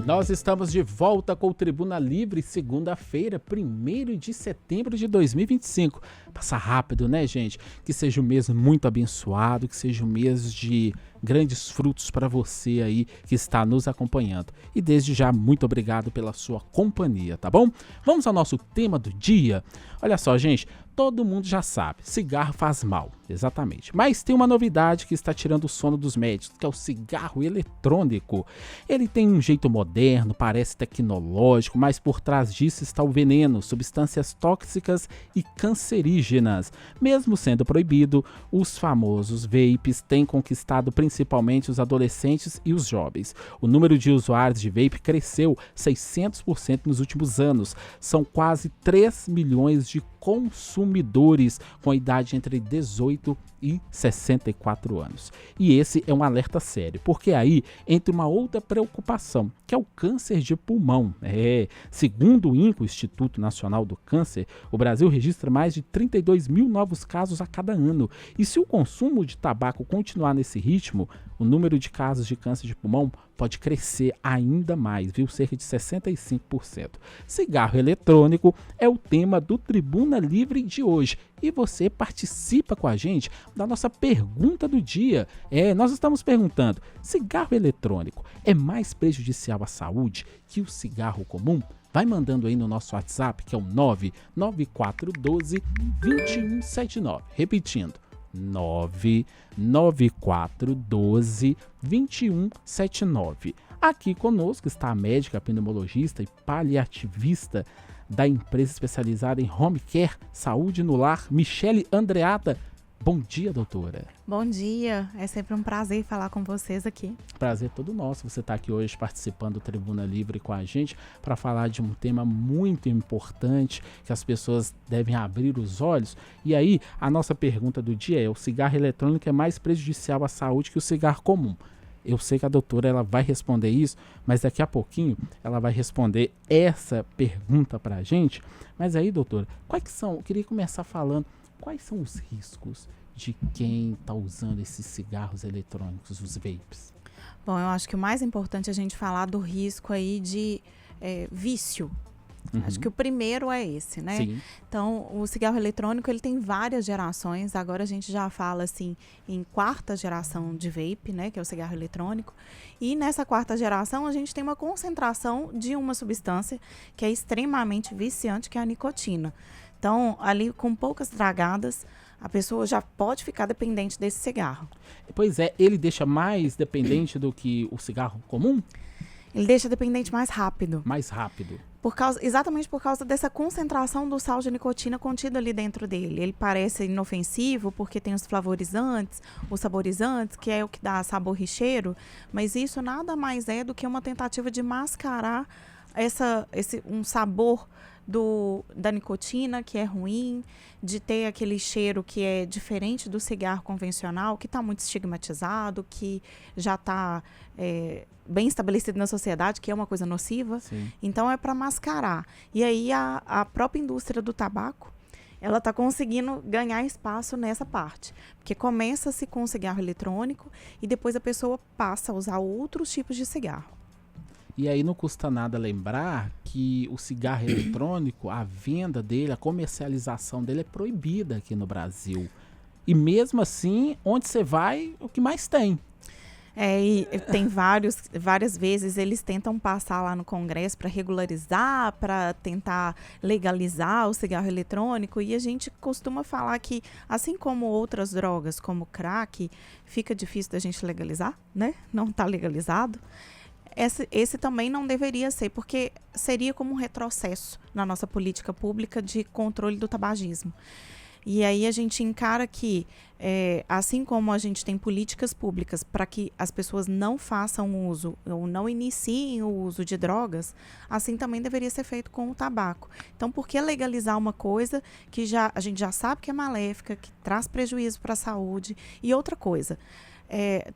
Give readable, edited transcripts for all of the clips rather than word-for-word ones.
Nós estamos de volta com o Tribuna Livre, segunda-feira, 1º de setembro de 2025. Passa rápido, né, gente? Que seja um mês muito abençoado, que seja um mês de grandes frutos para você aí que está nos acompanhando. E desde já, muito obrigado pela sua companhia, tá bom? Vamos ao nosso tema do dia. Olha só, gente, todo mundo já sabe, cigarro faz mal, exatamente. Mas tem uma novidade que está tirando o sono dos médicos, que é o cigarro eletrônico. Ele tem um jeito moderno, parece tecnológico, mas por trás disso está o veneno, substâncias tóxicas e cancerígenas. Mesmo sendo proibido, os famosos vapes têm conquistado principalmente os adolescentes e os jovens. O número de usuários de vape cresceu 600% nos últimos anos. São quase 3 milhões de consumidores com idade entre 18 e 64 anos. E esse é um alerta sério, porque aí entra uma outra preocupação, que é o câncer de pulmão. Segundo o INCA, o Instituto Nacional do Câncer, o Brasil registra mais de 32 mil novos casos a cada ano. E se o consumo de tabaco continuar nesse ritmo, o número de casos de câncer de pulmão pode crescer ainda mais, viu? Cerca de 65%. Cigarro eletrônico é o tema do Tribuna Livre de hoje. E você participa com a gente da nossa pergunta do dia. Nós estamos perguntando: cigarro eletrônico é mais prejudicial à saúde que o cigarro comum? Vai mandando aí no nosso WhatsApp, que é o 99412-2179. Repetindo, 99412-2179. Aqui conosco está a médica pneumologista e paliativista da empresa especializada em Home Care, Saúde no Lar, Michele Andreatta. Bom dia, doutora. Bom dia, é sempre um prazer falar com vocês aqui. Prazer todo nosso você estar aqui hoje participando do Tribuna Livre com a gente para falar de um tema muito importante que as pessoas devem abrir os olhos. E aí, a nossa pergunta do dia é: o cigarro eletrônico é mais prejudicial à saúde que o cigarro comum? Eu sei que a doutora ela vai responder isso, mas daqui a pouquinho ela vai responder essa pergunta para a gente. Mas aí, doutora, eu queria começar falando, quais são os riscos de quem está usando esses cigarros eletrônicos, os vapes? Bom, eu acho que o mais importante é a gente falar do risco aí de vício. Acho que o primeiro é esse, né? Sim. Então, o cigarro eletrônico, ele tem várias gerações. Agora a gente já fala, assim, em 4ª geração de vape, né? Que é o cigarro eletrônico. E nessa 4ª geração, a gente tem uma concentração de uma substância que é extremamente viciante, que é a nicotina. Então, ali com poucas tragadas, a pessoa já pode ficar dependente desse cigarro. Pois é, ele deixa mais dependente do que o cigarro comum? Ele deixa dependente mais rápido. Mais rápido. Exatamente por causa dessa concentração do sal de nicotina contido ali dentro dele. Ele parece inofensivo porque tem os flavorizantes, os saborizantes, que é o que dá sabor e cheiro, mas isso nada mais é do que uma tentativa de mascarar um sabor da nicotina, que é ruim, de ter aquele cheiro que é diferente do cigarro convencional, que está muito estigmatizado, que já está bem estabelecido na sociedade, que é uma coisa nociva. Sim. Então, é para mascarar. E aí, a própria indústria do tabaco, ela está conseguindo ganhar espaço nessa parte. Porque começa-se com o cigarro eletrônico e depois a pessoa passa a usar outros tipos de cigarro. E aí não custa nada lembrar que o cigarro eletrônico, a venda dele, a comercialização dele é proibida aqui no Brasil. E mesmo assim, onde você vai, o que mais tem. E tem várias vezes eles tentam passar lá no Congresso para regularizar, para tentar legalizar o cigarro eletrônico, e a gente costuma falar que, assim como outras drogas, como crack, fica difícil da gente legalizar, né? Não está legalizado. Esse também não deveria ser, porque seria como um retrocesso na nossa política pública de controle do tabagismo. E aí a gente encara que, assim como a gente tem políticas públicas para que as pessoas não façam uso ou não iniciem o uso de drogas, assim também deveria ser feito com o tabaco. Então, por que legalizar uma coisa que a gente já sabe que é maléfica, que traz prejuízo para a saúde? E outra coisa,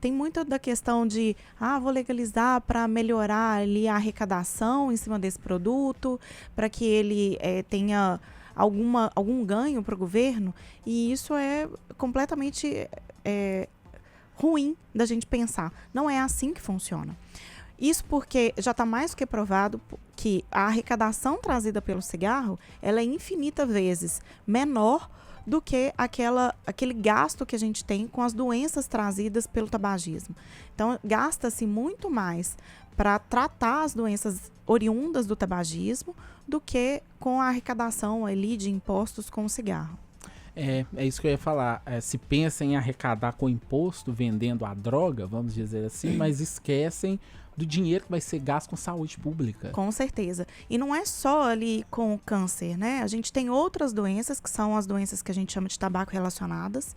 tem muito da questão de, vou legalizar para melhorar ali a arrecadação em cima desse produto, para que ele tenha algum ganho para o governo, e isso é completamente ruim da gente pensar. Não é assim que funciona. Isso porque já está mais do que provado que a arrecadação trazida pelo cigarro, ela é infinita vezes menor do que aquele gasto que a gente tem com as doenças trazidas pelo tabagismo. Então, gasta-se muito mais para tratar as doenças oriundas do tabagismo do que com a arrecadação ali de impostos com o cigarro. É isso que eu ia falar. Se pensa em arrecadar com imposto, vendendo a droga, vamos dizer assim, mas esquecem do dinheiro que vai ser gasto com saúde pública. Com certeza. E não é só ali com o câncer, né? A gente tem outras doenças, que são as doenças que a gente chama de tabaco relacionadas.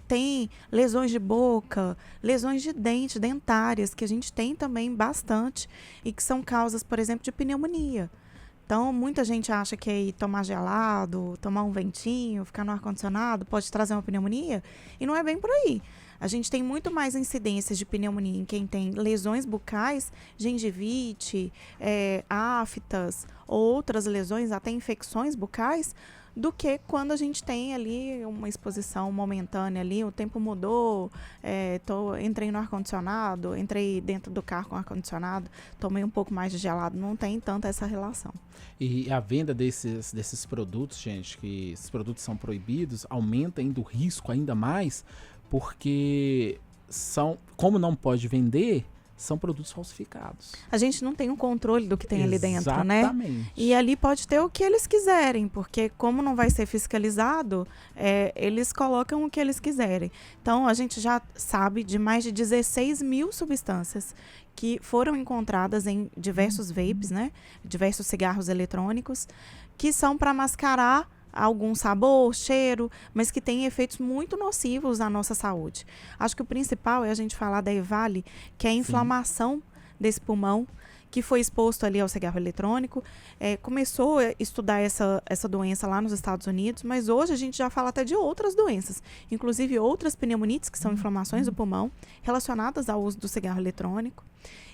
Tem lesões de boca, lesões de dente, dentárias, que a gente tem também bastante e que são causas, por exemplo, de pneumonia. Então, muita gente acha que aí tomar gelado, tomar um ventinho, ficar no ar-condicionado pode trazer uma pneumonia. E não é bem por aí. A gente tem muito mais incidências de pneumonia em quem tem lesões bucais, gengivite, aftas, ou outras lesões, até infecções bucais, do que quando a gente tem ali uma exposição momentânea ali, o tempo mudou, entrei no ar-condicionado, entrei dentro do carro com ar-condicionado, tomei um pouco mais de gelado, não tem tanta essa relação. E a venda desses produtos, gente, que esses produtos são proibidos, aumenta ainda o risco ainda mais, porque como não pode vender, são produtos falsificados. A gente não tem um controle do que tem ali dentro, né? Exatamente. E ali pode ter o que eles quiserem, porque como não vai ser fiscalizado, eles colocam o que eles quiserem. Então, a gente já sabe de mais de 16 mil substâncias que foram encontradas em diversos vapes, né? Diversos cigarros eletrônicos, que são para mascarar algum sabor, cheiro, mas que tem efeitos muito nocivos à nossa saúde. Acho que o principal é a gente falar da EVALI, que é a inflamação desse pulmão, que foi exposto ali ao cigarro eletrônico. Começou a estudar essa doença lá nos Estados Unidos, mas hoje a gente já fala até de outras doenças, inclusive outras pneumonites, que são inflamações do pulmão, relacionadas ao uso do cigarro eletrônico,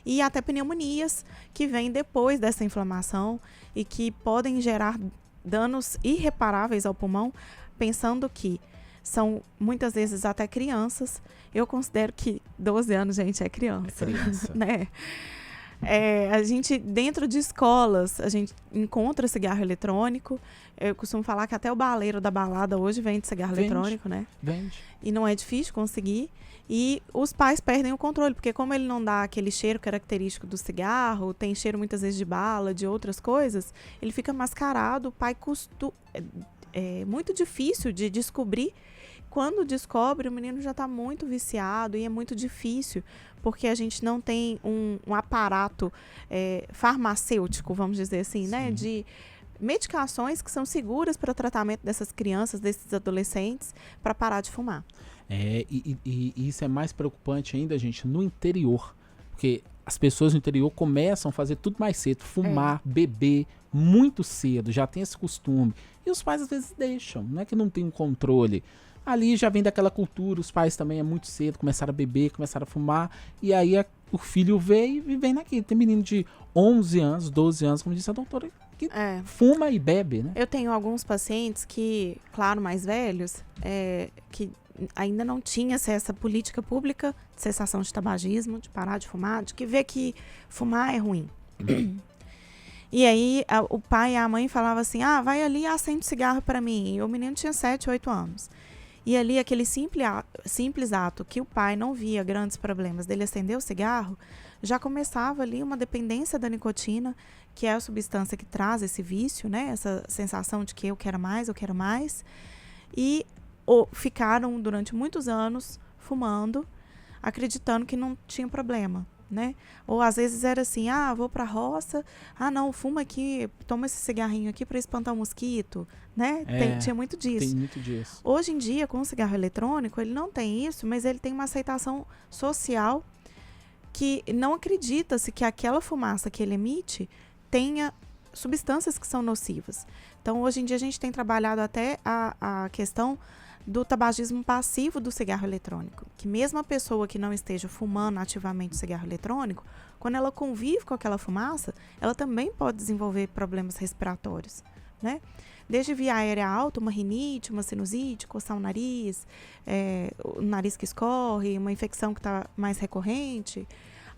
e até pneumonias que vêm depois dessa inflamação e que podem gerar danos irreparáveis ao pulmão, pensando que são muitas vezes até crianças. Eu considero que 12 anos, gente, é criança. Né? A gente, dentro de escolas, a gente encontra cigarro eletrônico. Eu costumo falar que até o baleiro da balada hoje vende cigarro eletrônico, né? Vende. E não é difícil conseguir. E os pais perdem o controle, porque como ele não dá aquele cheiro característico do cigarro, tem cheiro muitas vezes de bala, de outras coisas, ele fica mascarado, o pai é muito difícil de descobrir. Quando descobre, o menino já está muito viciado e é muito difícil, porque a gente não tem um aparato farmacêutico, vamos dizer assim, né? De medicações que são seguras para o tratamento dessas crianças, desses adolescentes, para parar de fumar. E isso é mais preocupante ainda, gente, no interior. Porque as pessoas no interior começam a fazer tudo mais cedo. Fumar, beber, muito cedo. Já tem esse costume. E os pais às vezes deixam. Não é que não tem um controle. Ali já vem daquela cultura. Os pais também muito cedo começaram a beber, começaram a fumar. E aí o filho veio e vem naquilo. Tem menino de 11 anos, 12 anos, como disse a doutora, que fuma e bebe, né? Eu tenho alguns pacientes que, claro, mais velhos, que ainda não tinha essa política pública de cessação de tabagismo, de parar de fumar, de que vê que fumar é ruim. E aí o pai e a mãe falavam assim, vai ali e acende cigarro para mim. E o menino tinha 7, 8 anos. E ali aquele simples ato que o pai não via grandes problemas dele acender o cigarro, já começava ali uma dependência da nicotina, que é a substância que traz esse vício, né? Essa sensação de que eu quero mais. E ficaram durante muitos anos fumando, acreditando que não tinha problema, né? Ou às vezes era assim, vou pra roça, não, fuma aqui, toma esse cigarrinho aqui para espantar o mosquito, né? Tinha muito disso. Tem muito disso. Hoje em dia, com o cigarro eletrônico, ele não tem isso, mas ele tem uma aceitação social que não acredita-se que aquela fumaça que ele emite tenha substâncias que são nocivas. Então, hoje em dia, a gente tem trabalhado até a questão do tabagismo passivo do cigarro eletrônico, que mesmo a pessoa que não esteja fumando ativamente o cigarro eletrônico, quando ela convive com aquela fumaça, ela também pode desenvolver problemas respiratórios, né? Desde via aérea alta, uma rinite, uma sinusite, coçar o nariz que escorre, uma infecção que está mais recorrente,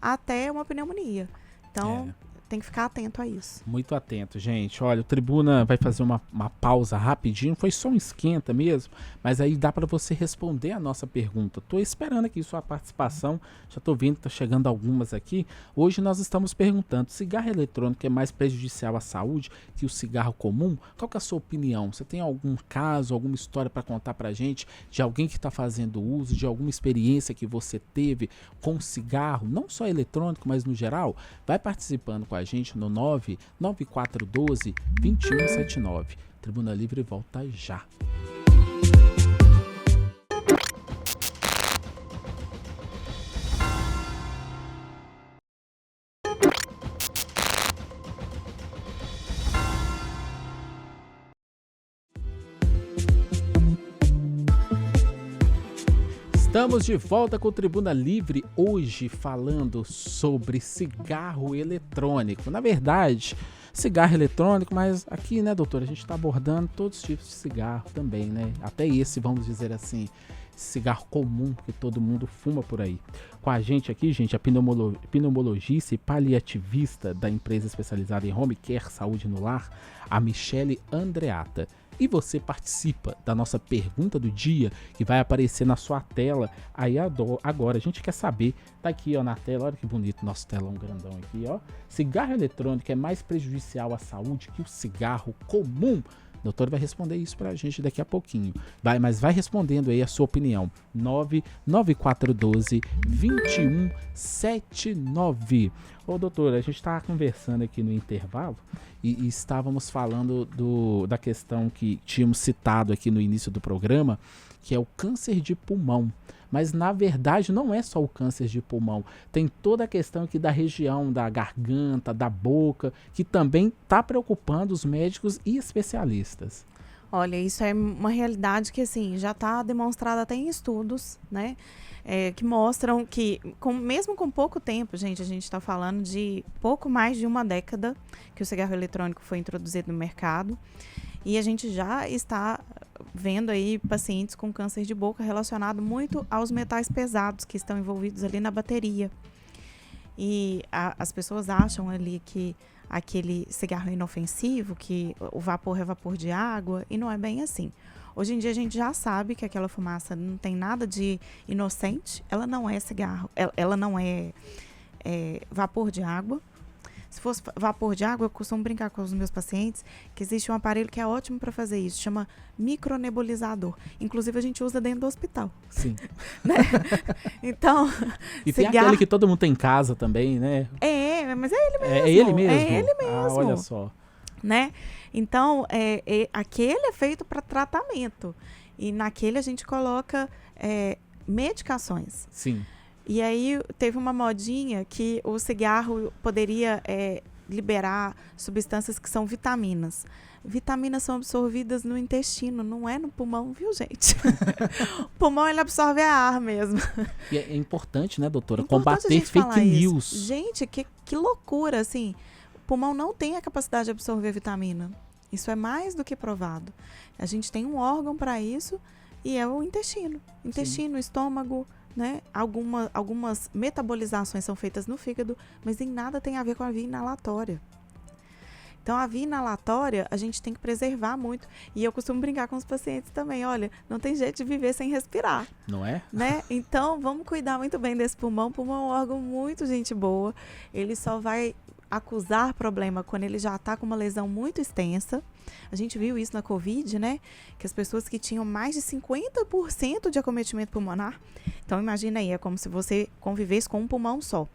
até uma pneumonia. Então, tem que ficar atento a isso. Muito atento, gente. Olha, o Tribuna vai fazer uma pausa rapidinho. Foi só um esquenta mesmo, mas aí dá para você responder a nossa pergunta. Tô esperando aqui sua participação. Já tô vendo que tá chegando algumas aqui. Hoje nós estamos perguntando: cigarro eletrônico é mais prejudicial à saúde que o cigarro comum? Qual que é a sua opinião? Você tem algum caso, alguma história para contar pra gente de alguém que está fazendo uso, de alguma experiência que você teve com cigarro, não só eletrônico, mas no geral? Vai participando com a gente no 99412-2179. Tribuna Livre volta já. Estamos de volta com o Tribuna Livre, hoje falando sobre cigarro eletrônico. Na verdade, cigarro eletrônico, mas aqui, né, doutora, a gente está abordando todos os tipos de cigarro também, né? Até esse, vamos dizer assim, cigarro comum que todo mundo fuma por aí. Com a gente aqui, gente, a pneumologista e paliativista da empresa especializada em home care, saúde no lar, a Michele Andreata. E você participa da nossa pergunta do dia, que vai aparecer na sua tela aí agora. A gente quer saber, tá aqui ó, na tela, olha que bonito nosso telão grandão aqui, ó. Cigarro eletrônico é mais prejudicial à saúde que o cigarro comum? O doutor vai responder isso pra gente daqui a pouquinho. Mas vai respondendo aí a sua opinião. 99412-2179. Ô doutor, a gente estava conversando aqui no intervalo e estávamos falando da questão que tínhamos citado aqui no início do programa, que é o câncer de pulmão. Mas na verdade não é só o câncer de pulmão, tem toda a questão aqui da região da garganta, da boca, que também está preocupando os médicos e especialistas. Olha, isso é uma realidade que assim, já está demonstrada até em estudos, né? Que mostram que, mesmo com pouco tempo, gente, a gente está falando de pouco mais de uma década que o cigarro eletrônico foi introduzido no mercado. E a gente já está vendo aí pacientes com câncer de boca relacionado muito aos metais pesados que estão envolvidos ali na bateria. E as pessoas acham ali que aquele cigarro é inofensivo, que o vapor é vapor de água, e não é bem assim. Hoje em dia a gente já sabe que aquela fumaça não tem nada de inocente, ela não é cigarro, ela não é vapor de água. Se fosse vapor de água, eu costumo brincar com os meus pacientes que existe um aparelho que é ótimo para fazer isso, chama micronebulizador. Inclusive, a gente usa dentro do hospital. Sim. Né? Então, e tem aquele que todo mundo tem em casa também, né? Mas é ele mesmo. É ele mesmo? É ele mesmo. Ah, olha só. Né? Então, aquele é feito para tratamento. E naquele a gente coloca medicações. Sim. E aí teve uma modinha que o cigarro poderia liberar substâncias que são vitaminas. Vitaminas são absorvidas no intestino, não é no pulmão, viu, gente? O pulmão, ele absorve ar mesmo. E é importante, né, doutora, combater fake news. Gente, que loucura, assim. O pulmão não tem a capacidade de absorver vitamina. Isso é mais do que provado. A gente tem um órgão para isso e é o intestino. Intestino, sim, estômago, né? Algumas metabolizações são feitas no fígado, mas em nada tem a ver com a via inalatória. Então, a via inalatória, a gente tem que preservar muito. E eu costumo brincar com os pacientes também. Olha, não tem jeito de viver sem respirar. Não é? Né? Então, vamos cuidar muito bem desse pulmão. O pulmão é um órgão muito gente boa. Ele só vai acusar problema quando ele já está com uma lesão muito extensa. A gente viu isso na Covid, né? Que as pessoas que tinham mais de 50% de acometimento pulmonar. Então, imagina aí, é como se você convivesse com um pulmão só.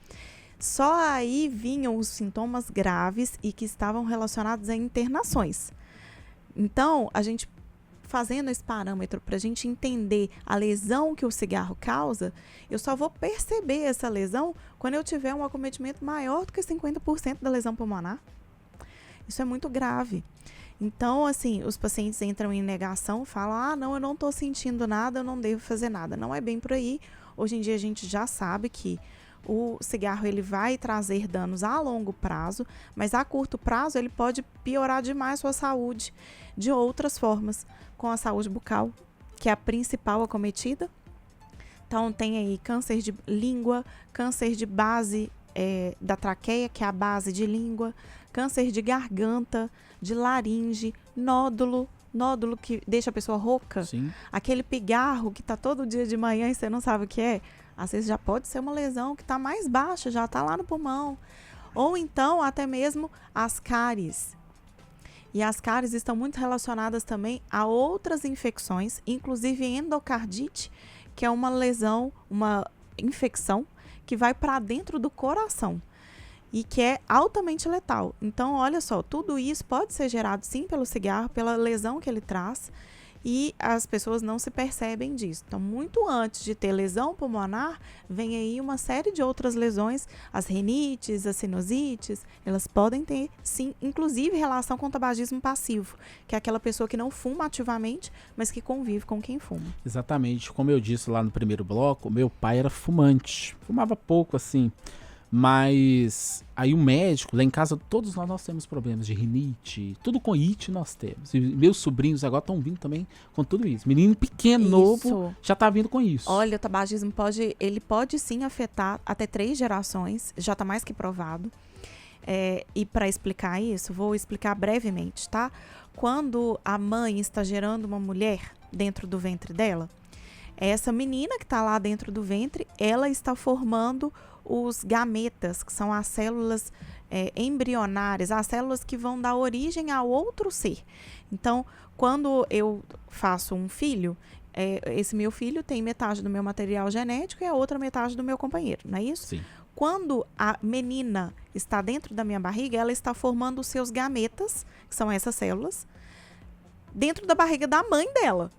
Só aí vinham os sintomas graves e que estavam relacionados a internações. Então, a gente fazendo esse parâmetro para a gente entender a lesão que o cigarro causa, eu só vou perceber essa lesão quando eu tiver um acometimento maior do que 50% da lesão pulmonar. Isso é muito grave. Então, assim, os pacientes entram em negação, falam, não, eu não estou sentindo nada, eu não devo fazer nada. Não é bem por aí. Hoje em dia a gente já sabe que o cigarro ele vai trazer danos a longo prazo, mas a curto prazo ele pode piorar demais a sua saúde de outras formas, com a saúde bucal, que é a principal acometida. Então, tem aí câncer de língua, câncer de base da traqueia, que é a base de língua, câncer de garganta, de laringe, nódulo que deixa a pessoa rouca, Sim. aquele pigarro que tá todo dia de manhã e você não sabe o que é, às vezes já pode ser uma lesão que tá mais baixa, já tá lá no pulmão. Ou então, até mesmo as cáries. E as cáries estão muito relacionadas também a outras infecções, inclusive endocardite, que é uma lesão, uma infecção que vai para dentro do coração e que é altamente letal. Então, olha só, tudo isso pode ser gerado sim pelo cigarro, pela lesão que ele traz, e as pessoas não se percebem disso. Então, muito antes de ter lesão pulmonar, vem aí uma série de outras lesões, as rinites, as sinusites, elas podem ter, sim, inclusive relação com o tabagismo passivo, que é aquela pessoa que não fuma ativamente, mas que convive com quem fuma. Exatamente. Como eu disse lá no primeiro bloco, meu pai era fumante. Fumava pouco, assim. Mas aí o médico, lá em casa, todos nós temos problemas de rinite, tudo com it nós temos. E meus sobrinhos agora estão vindo também com tudo isso. Menino pequeno, novo, já tá vindo com isso. Olha, o tabagismo pode sim afetar até 3 gerações, já tá mais que provado. E para explicar isso, vou explicar brevemente, tá? Quando a mãe está gerando uma mulher dentro do ventre dela, essa menina que está lá dentro do ventre, ela está formando os gametas, que são as células embrionárias, as células que vão dar origem a outro ser. Então, quando eu faço um filho, esse meu filho tem metade do meu material genético e a outra metade do meu companheiro, não é isso? Sim. Quando a menina está dentro da minha barriga, ela está formando os seus gametas, que são essas células, dentro da barriga da mãe dela.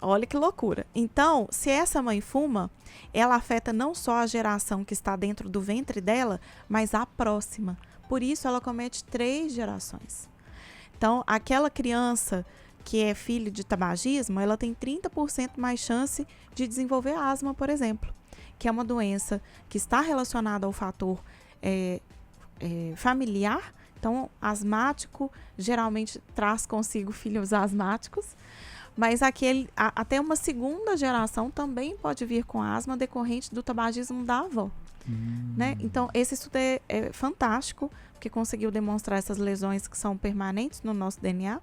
Olha que loucura. Então, se essa mãe fuma, ela afeta não só a geração que está dentro do ventre dela, mas a próxima. Por isso, ela comete 3 gerações. Então, aquela criança que é filho de tabagismo, ela tem 30% mais chance de desenvolver asma, por exemplo, que é uma doença que está relacionada ao fator familiar. Então, asmático geralmente traz consigo filhos asmáticos. Mas até uma segunda geração também pode vir com asma decorrente do tabagismo da avó. Né? Então, esse estudo é fantástico, porque conseguiu demonstrar essas lesões que são permanentes no nosso DNA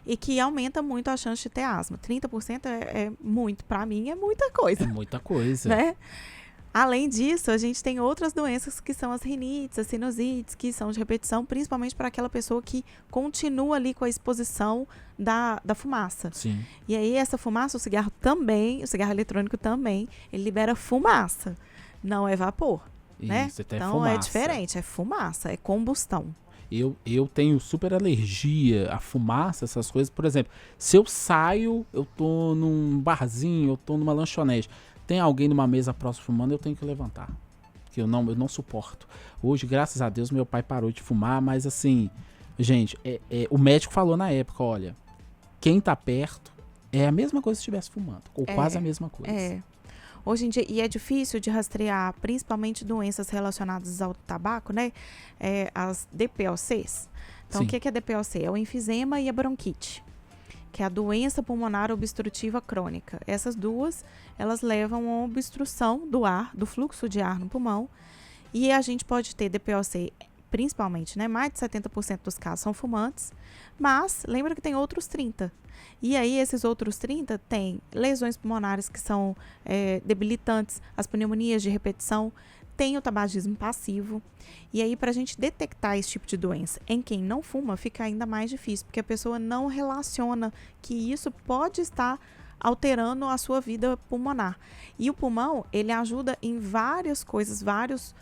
e que aumenta muito a chance de ter asma. 30% é muito, para mim é muita coisa. É muita coisa. Né? Além disso, a gente tem outras doenças que são as rinites, as sinusites, que são de repetição, principalmente para aquela pessoa que continua ali com a exposição da fumaça. Sim. E aí, essa fumaça, o cigarro eletrônico também, ele libera fumaça, não é vapor. Né? Isso, então, fumaça. É diferente, é fumaça, é combustão. Eu tenho super alergia a fumaça, essas coisas. Por exemplo, se eu saio, eu tô num barzinho, eu tô numa lanchonete, tem alguém numa mesa próxima fumando, eu tenho que levantar. Porque eu não suporto. Hoje, graças a Deus, meu pai parou de fumar, mas assim, gente, o médico falou na época, olha, quem tá perto é a mesma coisa se estivesse fumando, ou quase a mesma coisa. Hoje em dia, e é difícil de rastrear, principalmente doenças relacionadas ao tabaco, né? As DPOCs. Então, o que é DPOC? É o enfisema e a bronquite, que é a doença pulmonar obstrutiva crônica. Essas duas, elas levam a uma obstrução do ar, do fluxo de ar no pulmão, e a gente pode ter DPOC, principalmente, né? Mais de 70% dos casos são fumantes, mas lembra que tem outros 30%. E aí, esses outros 30 têm lesões pulmonares que são debilitantes, as pneumonias de repetição, tem o tabagismo passivo. E aí, para a gente detectar esse tipo de doença em quem não fuma, fica ainda mais difícil, porque a pessoa não relaciona que isso pode estar alterando a sua vida pulmonar. E o pulmão, ele ajuda em várias coisas, vários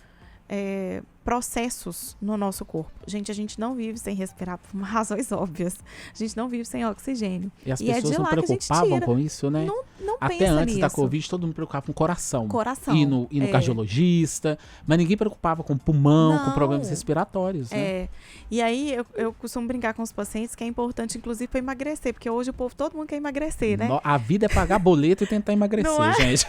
processos no nosso corpo. Gente, a gente não vive sem respirar por razões óbvias. A gente não vive sem oxigênio. E as pessoas não preocupavam com isso, né? Não até pensa antes nisso. da Covid, todo mundo preocupava com o coração. Coração. E no cardiologista. Mas ninguém preocupava com pulmão, Não. com problemas respiratórios, né? E aí, eu costumo brincar com os pacientes que é importante, inclusive, para emagrecer. Porque hoje todo mundo quer emagrecer, né? A vida é pagar boleto e tentar emagrecer, Não é? gente.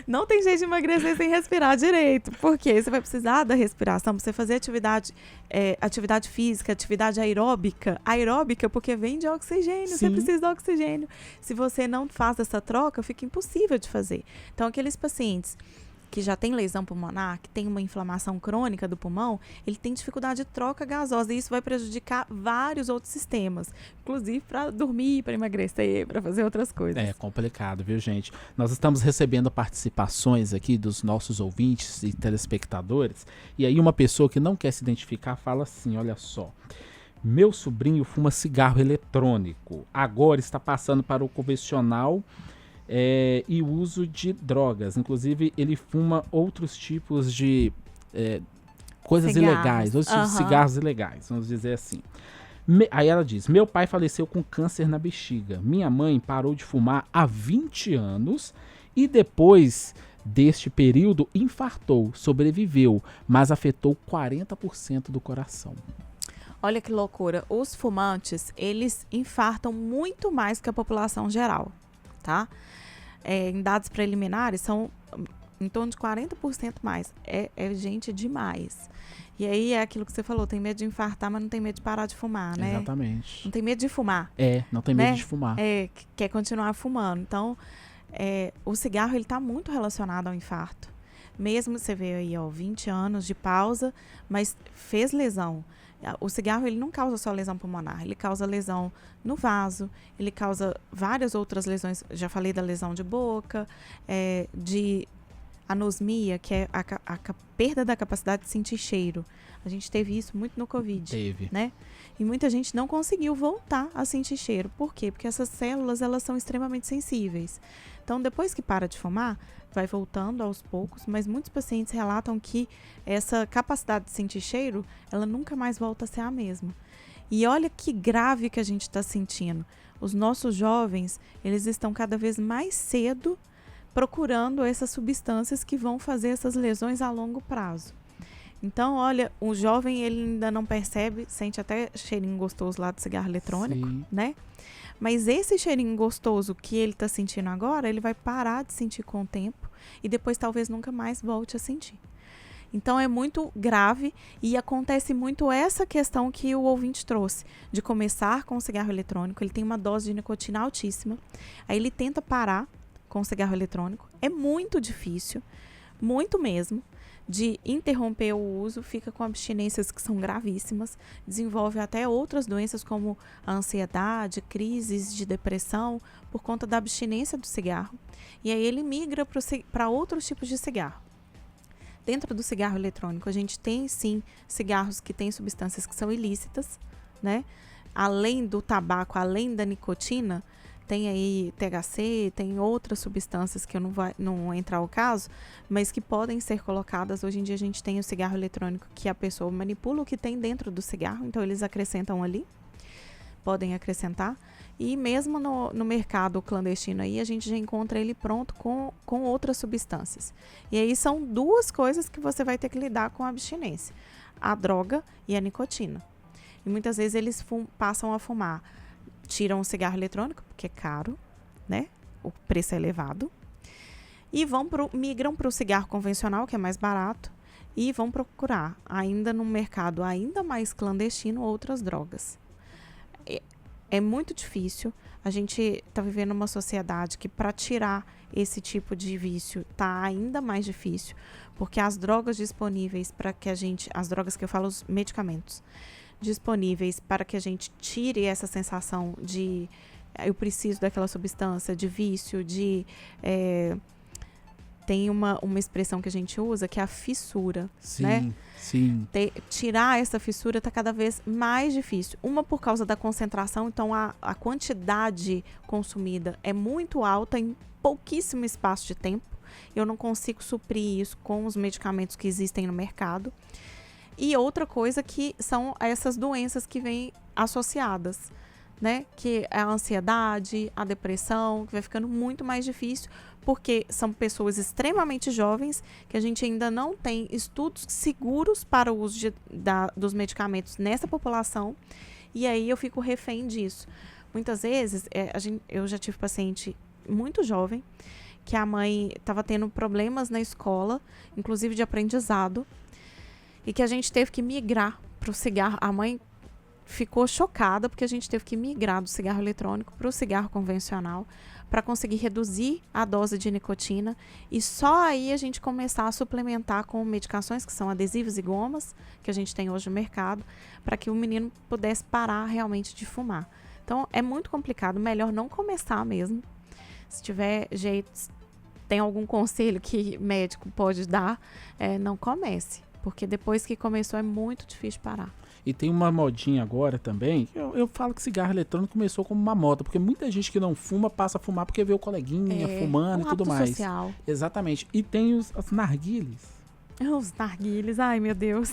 Não tem jeito de emagrecer sem respirar direito. Porque você vai precisar da respiração para você fazer atividade física, atividade aeróbica. Aeróbica porque vem de oxigênio, Sim. você precisa de oxigênio. Se você não faz essa troca, fica impossível de fazer. Então, aqueles pacientes que já tem lesão pulmonar, que tem uma inflamação crônica do pulmão, ele tem dificuldade de troca gasosa e isso vai prejudicar vários outros sistemas, inclusive para dormir, para emagrecer, para fazer outras coisas. É complicado, viu, gente? Nós estamos recebendo participações aqui dos nossos ouvintes e telespectadores, e aí uma pessoa que não quer se identificar fala assim, olha só, meu sobrinho fuma cigarro eletrônico, agora está passando para o convencional e o uso de drogas. Inclusive, ele fuma outros tipos de coisas Cigarros. ilegais, outros tipos de cigarros ilegais, vamos dizer assim. Aí ela diz, meu pai faleceu com câncer na bexiga. Minha mãe parou de fumar há 20 anos e depois deste período infartou, sobreviveu, mas afetou 40% do coração. Olha que loucura. Os fumantes, eles infartam muito mais que a população geral, tá? Em dados preliminares, são em torno de 40% mais. É gente demais. E aí é aquilo que você falou, tem medo de infartar, mas não tem medo de parar de fumar, né? Exatamente. Não tem medo de fumar. Não tem medo né? de fumar. Quer continuar fumando. Então, o cigarro, ele tá muito relacionado ao infarto. Mesmo você vê aí, 20 anos de pausa, mas fez lesão. O cigarro, ele não causa só lesão pulmonar, ele causa lesão no vaso, ele causa várias outras lesões, já falei da lesão de boca, de anosmia, que é a perda da capacidade de sentir cheiro. A gente teve isso muito no Covid. Teve. Né? E muita gente não conseguiu voltar a sentir cheiro. Por quê? Porque essas células, elas são extremamente sensíveis. Então, depois que para de fumar, vai voltando aos poucos, mas muitos pacientes relatam que essa capacidade de sentir cheiro, ela nunca mais volta a ser a mesma. E olha que grave que a gente está sentindo. Os nossos jovens, eles estão cada vez mais cedo procurando essas substâncias que vão fazer essas lesões a longo prazo. Então, olha, o jovem, ele ainda não percebe, sente até cheirinho gostoso lá do cigarro eletrônico, Sim. né? Mas esse cheirinho gostoso que ele está sentindo agora, ele vai parar de sentir com o tempo e depois talvez nunca mais volte a sentir. Então, é muito grave e acontece muito essa questão que o ouvinte trouxe, de começar com o cigarro eletrônico, ele tem uma dose de nicotina altíssima, aí ele tenta parar com o cigarro eletrônico, é muito difícil, muito mesmo, de interromper o uso, fica com abstinências que são gravíssimas, desenvolve até outras doenças como a ansiedade, crises de depressão, por conta da abstinência do cigarro. E aí ele migra para outros tipos de cigarro. Dentro do cigarro eletrônico, a gente tem sim cigarros que têm substâncias que são ilícitas, né? Além do tabaco, além da nicotina, tem aí THC, tem outras substâncias que eu não vou entrar ao caso, mas que podem ser colocadas. Hoje em dia a gente tem o cigarro eletrônico que a pessoa manipula o que tem dentro do cigarro, então eles acrescentam ali, podem acrescentar. E mesmo no mercado clandestino aí, a gente já encontra ele pronto com outras substâncias. E aí são duas coisas que você vai ter que lidar com a abstinência, a droga e a nicotina. E muitas vezes eles passam a fumar. Tiram o cigarro eletrônico, porque é caro, né? O preço é elevado. E migram para o cigarro convencional, que é mais barato, e vão procurar, ainda no mercado ainda mais clandestino, outras drogas. É muito difícil. A gente está vivendo uma sociedade que, para tirar esse tipo de vício, está ainda mais difícil, porque as drogas disponíveis para que a gente, as drogas que eu falo, os medicamentos, disponíveis para que a gente tire essa sensação de eu preciso daquela substância, de vício, tem uma expressão que a gente usa que é a fissura, Sim, né? sim. Tirar essa fissura está cada vez mais difícil. Uma por causa da concentração, então a quantidade consumida é muito alta em pouquíssimo espaço de tempo. Eu não consigo suprir isso com os medicamentos que existem no mercado. E outra coisa que são essas doenças que vêm associadas, né? Que é a ansiedade, a depressão, que vai ficando muito mais difícil, porque são pessoas extremamente jovens, que a gente ainda não tem estudos seguros para o uso dos medicamentos nessa população, e aí eu fico refém disso. Muitas vezes, eu já tive paciente muito jovem, que a mãe estava tendo problemas na escola, inclusive de aprendizado, e que a gente teve que migrar para o cigarro. A mãe ficou chocada porque a gente teve que migrar do cigarro eletrônico para o cigarro convencional para conseguir reduzir a dose de nicotina e só aí a gente começar a suplementar com medicações que são adesivos e gomas, que a gente tem hoje no mercado, para que o menino pudesse parar realmente de fumar. Então, é muito complicado, melhor não começar mesmo. Se tiver jeito, tem algum conselho que médico pode dar, não comece, porque depois que começou é muito difícil parar. E tem uma modinha agora também, eu falo que cigarro eletrônico começou como uma moda, porque muita gente que não fuma passa a fumar porque vê o coleguinha fumando e tudo mais. Social. Exatamente. E tem as narguilés. Os narguilés, ai meu Deus.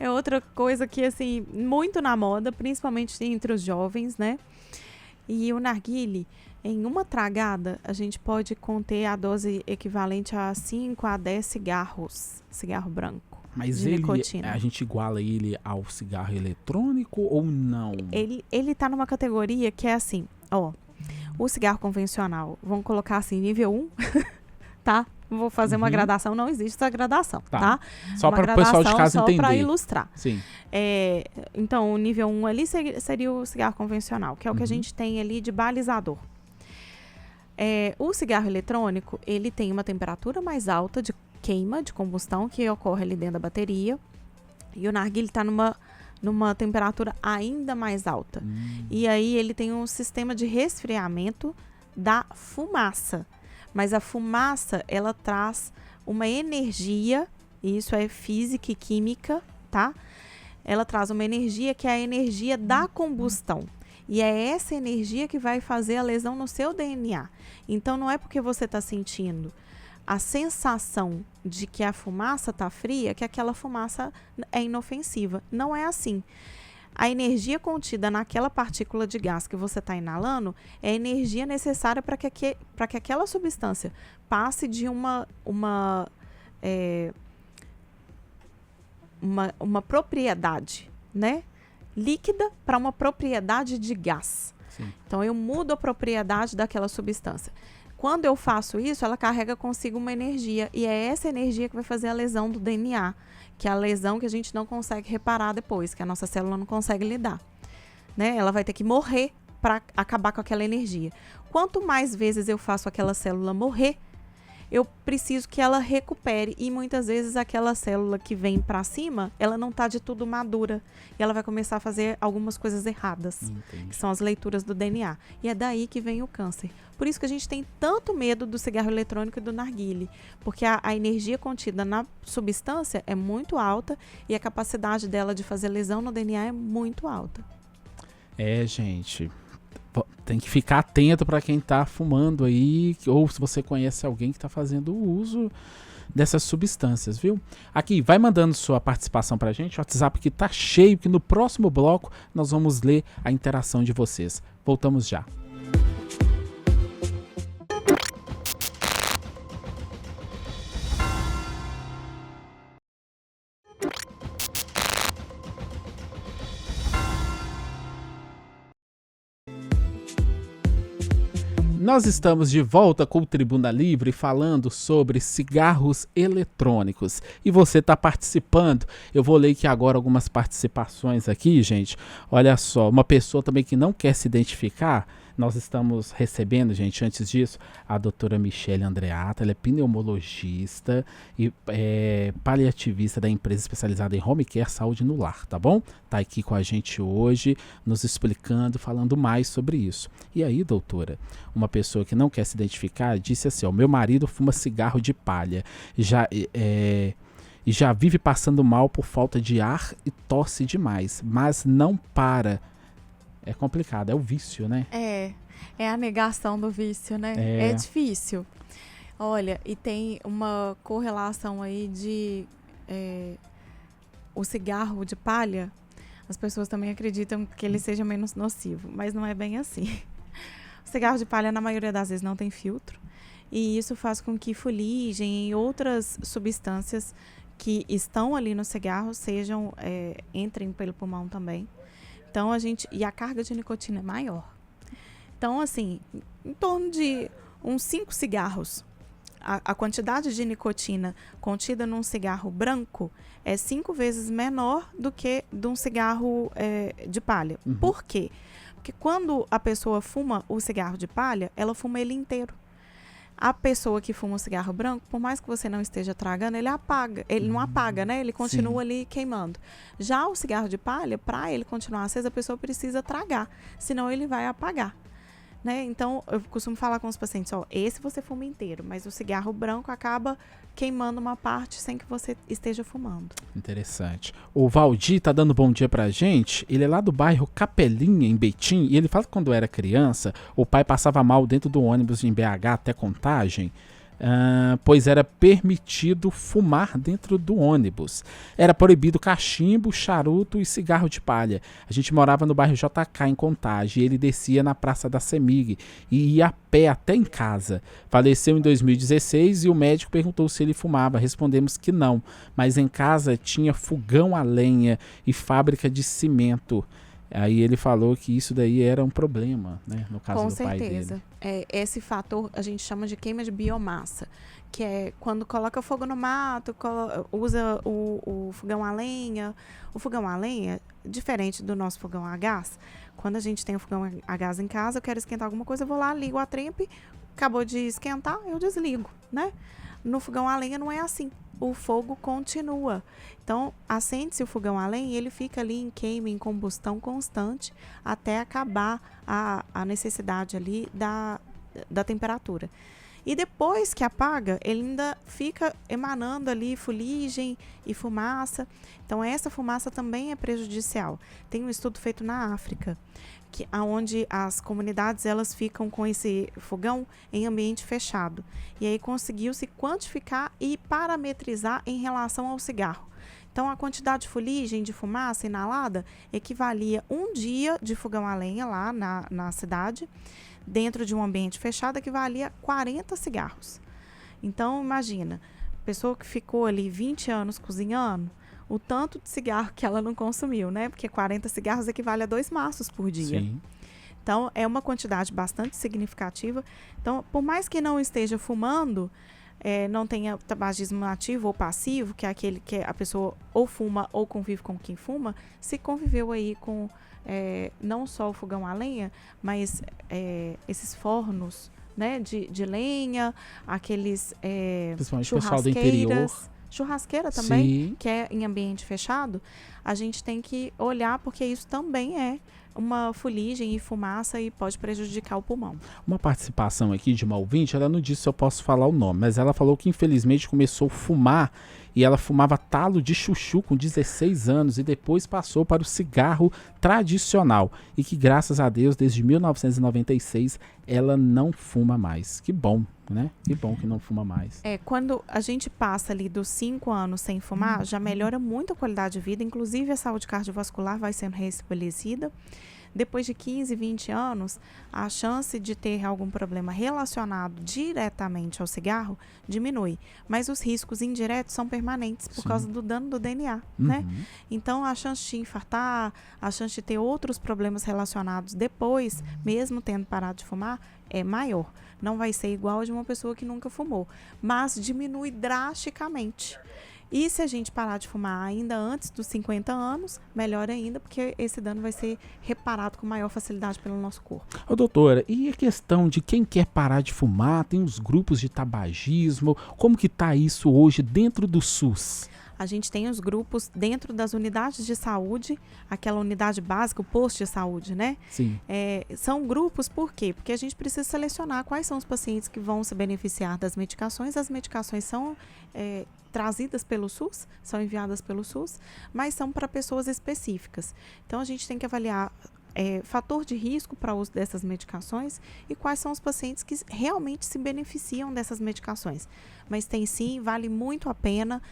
É outra coisa que, assim, muito na moda, principalmente entre os jovens, né? E o narguilé, em uma tragada, a gente pode conter a dose equivalente a 5 a 10 cigarros, cigarro branco. Mas de nicotina. A gente iguala ele ao cigarro eletrônico ou não? Ele tá numa categoria que é assim, ó, o cigarro convencional, vamos colocar assim, nível 1, tá? Vou fazer uma gradação, não existe essa gradação, tá? Só para o pessoal de casa entender. Só para ilustrar. Sim. Então, o nível 1 ali seria o cigarro convencional, que é o que a gente tem ali de balizador. O cigarro eletrônico, ele tem uma temperatura mais alta de queima, de combustão, que ocorre ali dentro da bateria. E o narguilé está numa temperatura ainda mais alta. E aí ele tem um sistema de resfriamento da fumaça. Mas a fumaça, ela traz uma energia, e isso é física e química, tá? Ela traz uma energia que é a energia da combustão. E é essa energia que vai fazer a lesão no seu DNA. Então, não é porque você está sentindo a sensação de que a fumaça está fria, que aquela fumaça é inofensiva. Não é assim. A energia contida naquela partícula de gás que você está inalando é a energia necessária para que aquela substância passe de uma propriedade, né, líquida para uma propriedade de gás. Sim. Então, eu mudo a propriedade daquela substância. Quando eu faço isso, ela carrega consigo uma energia. E é essa energia que vai fazer a lesão do DNA, que é a lesão que a gente não consegue reparar depois, que a nossa célula não consegue lidar. Né? Ela vai ter que morrer para acabar com aquela energia. Quanto mais vezes eu faço aquela célula morrer, eu preciso que ela recupere. E muitas vezes aquela célula que vem para cima, ela não está de tudo madura. E ela vai começar a fazer algumas coisas erradas. Entendi. Que são as leituras do DNA. E é daí que vem o câncer. Por isso que a gente tem tanto medo do cigarro eletrônico e do narguilé. Porque a energia contida na substância é muito alta e a capacidade dela de fazer lesão no DNA é muito alta. Gente, tem que ficar atento para quem tá fumando aí, ou se você conhece alguém que tá fazendo o uso dessas substâncias, viu? Aqui, vai mandando sua participação pra gente, o WhatsApp que tá cheio, que no próximo bloco nós vamos ler a interação de vocês. Voltamos já. Nós estamos de volta com o Tribuna Livre falando sobre cigarros eletrônicos. E você está participando. Eu vou ler aqui agora algumas participações aqui, gente. Olha só, uma pessoa também que não quer se identificar. Nós estamos recebendo, gente, antes disso, a doutora Michele Andreata. Ela é pneumologista e paliativista da empresa especializada em home care, saúde no lar, tá bom? Tá aqui com a gente hoje, nos explicando, falando mais sobre isso. E aí, doutora, uma pessoa que não quer se identificar disse assim, ó, meu marido fuma cigarro de palha, e já vive passando mal por falta de ar e tosse demais, mas não para. É complicado, é o vício, né? É a negação do vício, né? É difícil. Olha, e tem uma correlação aí de o cigarro de palha, as pessoas também acreditam que ele seja menos nocivo, mas não é bem assim. O cigarro de palha, na maioria das vezes, não tem filtro, e isso faz com que fuligem e outras substâncias que estão ali no cigarro entrem pelo pulmão também. Então, e a carga de nicotina é maior. Então, assim, em torno de uns 5 cigarros. A quantidade de nicotina contida num cigarro branco é 5 vezes menor do que de um cigarro de palha. Uhum. Por quê? Porque quando a pessoa fuma o cigarro de palha, ela fuma ele inteiro. A pessoa que fuma o cigarro branco, por mais que você não esteja tragando, ele apaga. Ele não apaga, né? Ele continua ali queimando. Já o cigarro de palha, para ele continuar aceso, a pessoa precisa tragar. Senão ele vai apagar. Né? Então, eu costumo falar com os pacientes, esse você fuma inteiro, mas o cigarro branco acaba queimando uma parte sem que você esteja fumando. Interessante. O Valdir tá dando bom dia pra gente. Ele é lá do bairro Capelinha, em Betim, e ele fala que quando era criança, o pai passava mal dentro do ônibus em BH até Contagem, pois era permitido fumar dentro do ônibus. Era proibido cachimbo, charuto e cigarro de palha. A gente morava no bairro JK, em Contagem, e ele descia na Praça da Semig e ia a pé até em casa. Faleceu em 2016 e o médico perguntou se ele fumava. Respondemos que não, mas em casa tinha fogão a lenha e fábrica de cimento. Aí ele falou que isso daí era um problema, né, no caso do pai dele. Com certeza. Esse fator a gente chama de queima de biomassa, que é quando coloca fogo no mato, usa o fogão a lenha. O fogão a lenha, diferente do nosso fogão a gás, quando a gente tem o fogão a gás em casa, eu quero esquentar alguma coisa, eu vou lá, ligo a trempe, acabou de esquentar, eu desligo, né? No fogão a lenha não é assim. O fogo continua. Então, acende-se o fogão a lenha e ele fica ali em queima, em combustão constante, até acabar a necessidade ali da temperatura. E depois que apaga, ele ainda fica emanando ali fuligem e fumaça. Então, essa fumaça também é prejudicial. Tem um estudo feito na África, onde as comunidades elas ficam com esse fogão em ambiente fechado. E aí conseguiu-se quantificar e parametrizar em relação ao cigarro. Então, a quantidade de fuligem, de fumaça inalada, equivalia um dia de fogão a lenha lá na cidade, dentro de um ambiente fechado, equivalia a 40 cigarros. Então, imagina, pessoa que ficou ali 20 anos cozinhando, o tanto de cigarro que ela não consumiu, né? Porque 40 cigarros equivale a 2 maços por dia. Sim. Então, é uma quantidade bastante significativa. Então, por mais que não esteja fumando, não tenha tabagismo ativo ou passivo, que é aquele que a pessoa ou fuma ou convive com quem fuma, se conviveu aí com não só o fogão a lenha, mas esses fornos, né, de lenha, aqueles principalmente o pessoal do interior. Churrasqueira também, Sim. que é em ambiente fechado, a gente tem que olhar, porque isso também é uma fuligem e fumaça e pode prejudicar o pulmão. Uma participação aqui de uma ouvinte, ela não disse se eu posso falar o nome, mas ela falou que infelizmente começou a fumar e ela fumava talo de chuchu com 16 anos e depois passou para o cigarro tradicional e que graças a Deus desde 1996 ela não fuma mais. Que bom, né? Que bom que não fuma mais. Quando a gente passa ali dos 5 anos sem fumar, já melhora muito a qualidade de vida, inclusive a saúde cardiovascular vai sendo restabelecida. Depois de 15, 20 anos, a chance de ter algum problema relacionado diretamente ao cigarro diminui. Mas os riscos indiretos são permanentes por causa do dano do DNA, né? Então, a chance de infartar, a chance de ter outros problemas relacionados depois, mesmo tendo parado de fumar, é maior. Não vai ser igual a de uma pessoa que nunca fumou, mas diminui drasticamente. E se a gente parar de fumar ainda antes dos 50 anos, melhor ainda, porque esse dano vai ser reparado com maior facilidade pelo nosso corpo. Ô, doutora, e a questão de quem quer parar de fumar, tem os grupos de tabagismo, como que tá isso hoje dentro do SUS? A gente tem os grupos dentro das unidades de saúde, aquela unidade básica, o posto de saúde, né? Sim. São grupos, por quê? Porque a gente precisa selecionar quais são os pacientes que vão se beneficiar das medicações. As medicações são trazidas pelo SUS, são enviadas pelo SUS, mas são para pessoas específicas. Então, a gente tem que avaliar fator de risco para o uso dessas medicações e quais são os pacientes que realmente se beneficiam dessas medicações. Mas tem sim, vale muito a pena,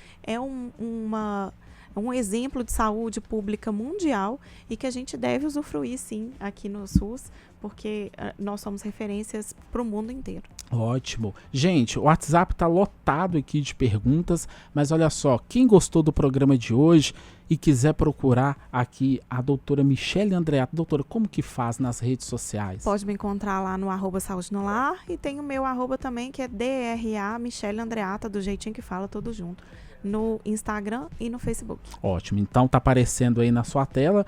um exemplo de saúde pública mundial e que a gente deve usufruir, sim, aqui no SUS, porque nós somos referências para o mundo inteiro. Ótimo. Gente, o WhatsApp tá lotado aqui de perguntas, mas olha só, quem gostou do programa de hoje e quiser procurar aqui a doutora Michele Andreatta, doutora, como que faz nas redes sociais? Pode me encontrar lá no @Saúde no Lar e tem o meu @ também, que é DRA Michele Andreatta, do jeitinho que fala, tudo junto, no Instagram e no Facebook. Ótimo, então tá aparecendo aí na sua tela,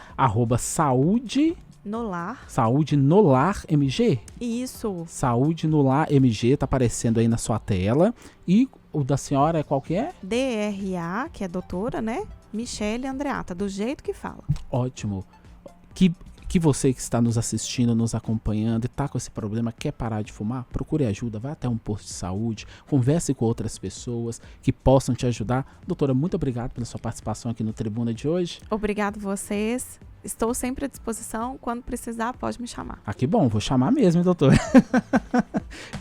@Saúde No Lar. Saúde no Lar MG? Isso. Saúde no Lar MG, tá aparecendo aí na sua tela. E o da senhora é qual que é? DRA, que é doutora, né? Michele Andreatta, do jeito que fala. Ótimo. Que você que está nos assistindo, nos acompanhando e está com esse problema, quer parar de fumar, procure ajuda, vá até um posto de saúde, converse com outras pessoas que possam te ajudar. Doutora, muito obrigado pela sua participação aqui no Tribuna de hoje. Obrigado vocês. Estou sempre à disposição. Quando precisar, pode me chamar. Ah, que bom. Vou chamar mesmo, hein, doutor?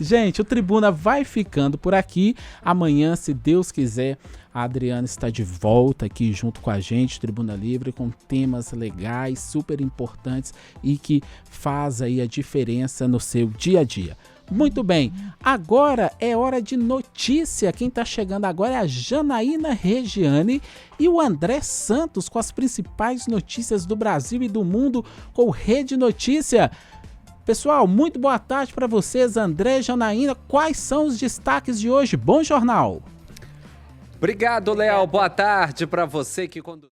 Gente, o Tribuna vai ficando por aqui. Amanhã, se Deus quiser, a Adriana está de volta aqui junto com a gente, Tribuna Livre, com temas legais, super importantes e que faz aí a diferença no seu dia a dia. Muito bem, agora é hora de notícia. Quem está chegando agora é a Janaína Regiane e o André Santos com as principais notícias do Brasil e do mundo com Rede Notícia. Pessoal, muito boa tarde para vocês, André e Janaína. Quais são os destaques de hoje? Bom jornal! Obrigado, Léo. Boa tarde para você que conduz.